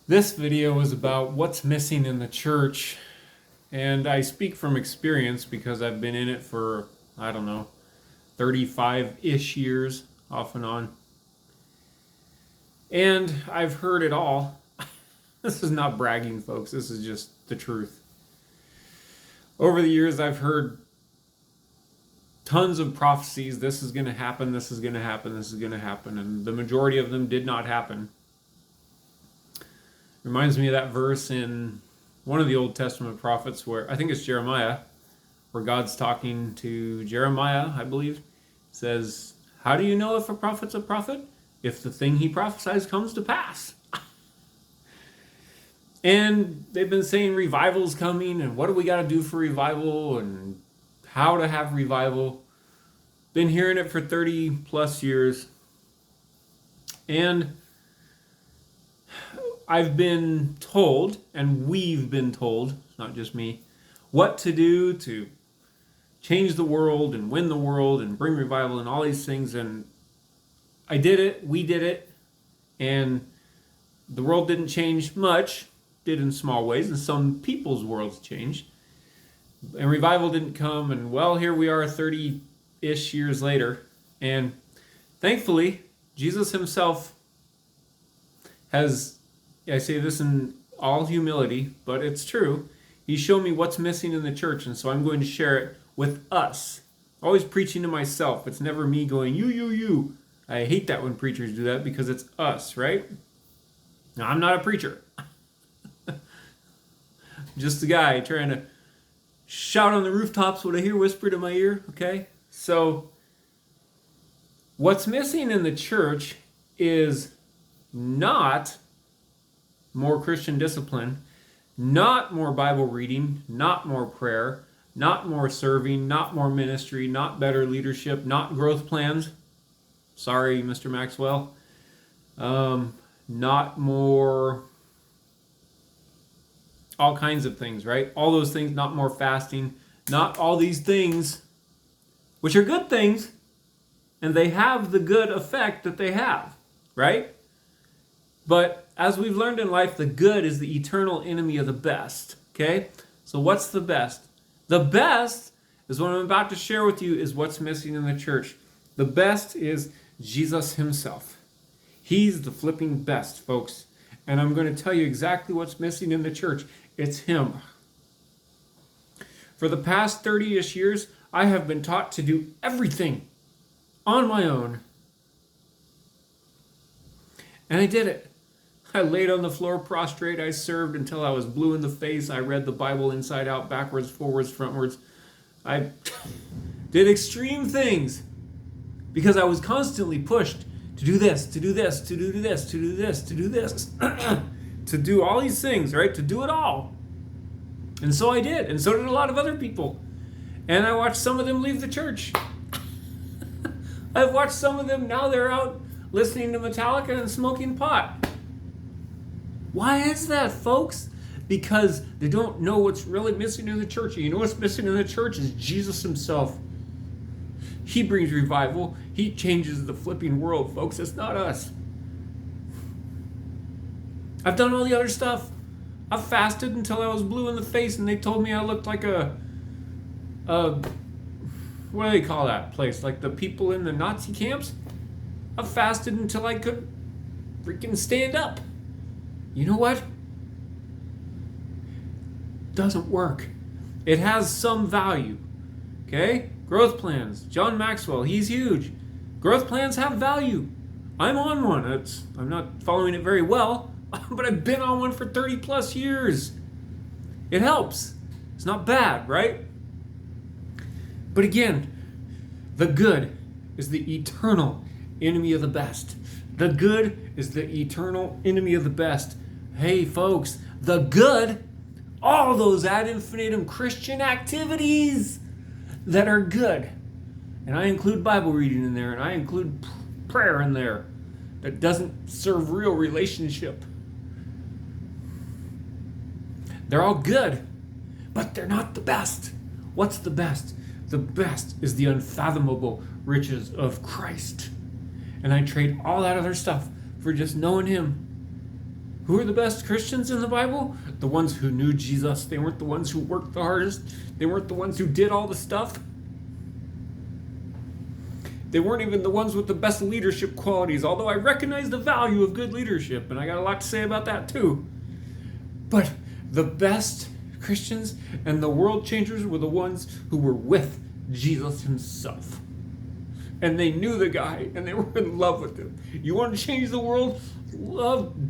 This video is about what's missing in the church, and I speak from experience because I've been in it for, I don't know, 35-ish years off and on. And I've heard it all. This is not bragging, folks. This is just the truth. Over the years, I've heard tons of prophecies. This is going to happen, this is going to happen, this is going to happen. And the majority of them did not happen. Reminds me of that verse in one of the Old Testament prophets where, I think it's Jeremiah, where God's talking to Jeremiah, I believe. Says, how do you know if a prophet's a prophet? If the thing he prophesies comes to pass. And they've been saying revival's coming, and what do we got to do for revival, and how to have revival. Been hearing it for 30 plus years. And I've been told, and we've been told, not just me, what to do to change the world and win the world and bring revival and all these things. And I did it, we did it, and the world didn't change much, did in small ways, and some people's worlds changed. And revival didn't come, and well, here we are 30-ish years later. And thankfully, Jesus himself has, I say this in all humility, but it's true. He showed me what's missing in the church, and so I'm going to share it with us. Always preaching to myself. It's never me going, you. I hate that when preachers do that because it's us, right? Now, I'm not a preacher. Just a guy trying to shout on the rooftops what I hear whispered in my ear, okay? So, what's missing in the church is not more Christian discipline, not more Bible reading, not more prayer, not more serving, not more ministry, not better leadership, not growth plans. Sorry, Mr. Maxwell. Not more all kinds of things, right? All those things, not more fasting, not all these things, which are good things, and they have the good effect that they have, right? But as we've learned in life, the good is the eternal enemy of the best, okay? So what's the best? The best is what I'm about to share with you is what's missing in the church. The best is Jesus himself. He's the flipping best, folks. And I'm going to tell you exactly what's missing in the church. It's him. For the past 30-ish years, I have been taught to do everything on my own. And I did it. I laid on the floor prostrate. I served until I was blue in the face. I read the Bible inside out, backwards, forwards, frontwards. I did extreme things because I was constantly pushed to do this, to do this, to do this, to do this, to do this, to do all these things, right? To do it all. And so I did, and so did a lot of other people. And I watched some of them leave the church. I've watched some of them, now they're out listening to Metallica and smoking pot. Why is that, folks? Because they don't know what's really missing in the church. And you know what's missing in the church is Jesus himself. He brings revival. He changes the flipping world, folks. It's not us. I've done all the other stuff. I've fasted until I was blue in the face and they told me I looked like a what do they call that place? Like the people in the Nazi camps? I've fasted until I could freaking stand up. You know what? Doesn't work. It has some value. Okay? Growth plans. John Maxwell, he's huge. Growth plans have value. I'm on one. I'm not following it very well, but I've been on one for 30 plus years. It helps. It's not bad, right? But again, the good is the eternal enemy of the best. The good is the eternal enemy of the best. Hey, folks, the good, all those ad infinitum Christian activities that are good. And I include Bible reading in there, and I include prayer in there that doesn't serve real relationship. They're all good, but they're not the best. What's the best? The best is the unfathomable riches of Christ. And I trade all that other stuff for just knowing him. Who are the best Christians in the Bible? The ones who knew Jesus. They weren't the ones who worked the hardest. They weren't the ones who did all the stuff. They weren't even the ones with the best leadership qualities, although I recognize the value of good leadership, and I got a lot to say about that too. But the best Christians and the world changers were the ones who were with Jesus himself. And they knew the guy, and they were in love with him. You want to change the world?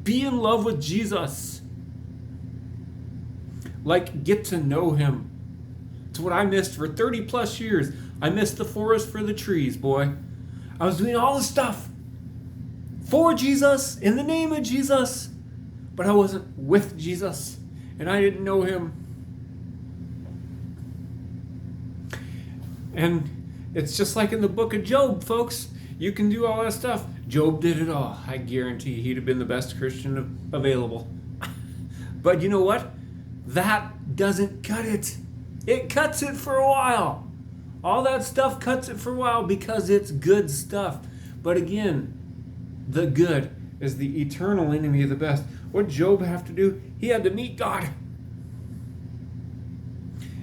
Be in love with Jesus. Like, get to know him. It's what I missed for 30 plus years. I missed the forest for the trees, boy. I was doing all this stuff for Jesus, in the name of Jesus, but I wasn't with Jesus, and I didn't know him. And it's just like in the book of Job, folks. You can do all that stuff. Job did it all. I guarantee he'd have been the best Christian available. But you know what? That doesn't cut it. It cuts it for a while. All that stuff cuts it for a while because it's good stuff. But again, the good is the eternal enemy of the best. What did Job have to do? He had to meet God.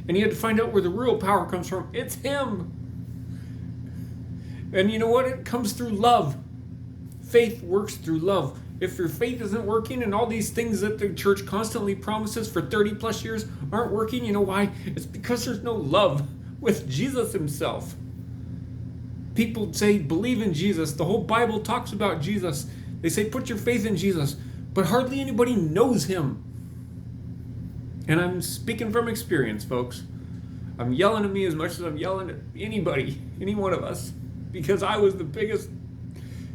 And he had to find out where the real power comes from. It's him. And you know what? It comes through love. Faith works through love. If your faith isn't working and all these things that the church constantly promises for 30 plus years aren't working, you know why? It's because there's no love with Jesus himself. People say, believe in Jesus. The whole Bible talks about Jesus. They say, put your faith in Jesus. But hardly anybody knows him. And I'm speaking from experience, folks. I'm yelling at me as much as I'm yelling at anybody, any one of us, because I was the biggest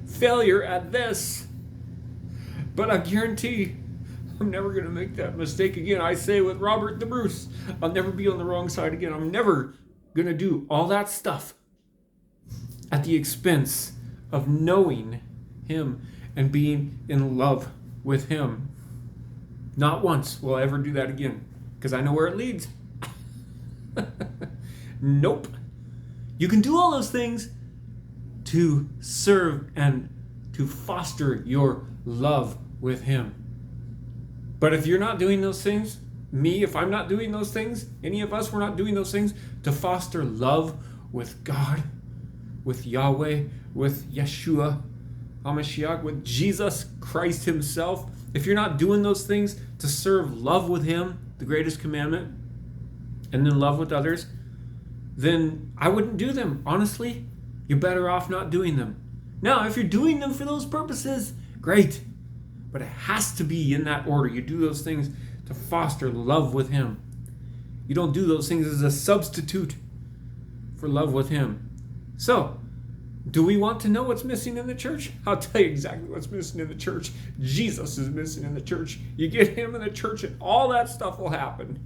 failure at this. But I guarantee I'm never going to make that mistake again. I say with Robert the Bruce, I'll never be on the wrong side again. I'm never going to do all that stuff at the expense of knowing him and being in love with him. Not once will I ever do that again, because I know where it leads. Nope. You can do all those things to serve and to foster your love with him. But if you're not doing those things, if I'm not doing those things, any of us, we're not doing those things to foster love with God, with Yahweh, with Yeshua HaMashiach, with Jesus Christ himself. If you're not doing those things to serve love with him, the greatest commandment, and then love with others, then I wouldn't do them. Honestly, you're better off not doing them. Now, if you're doing them for those purposes, great. But it has to be in that order. You do those things to foster love with him. You don't do those things as a substitute for love with him. So, do we want to know what's missing in the church? I'll tell you exactly what's missing in the church. Jesus is missing in the church. You get him in the church and all that stuff will happen.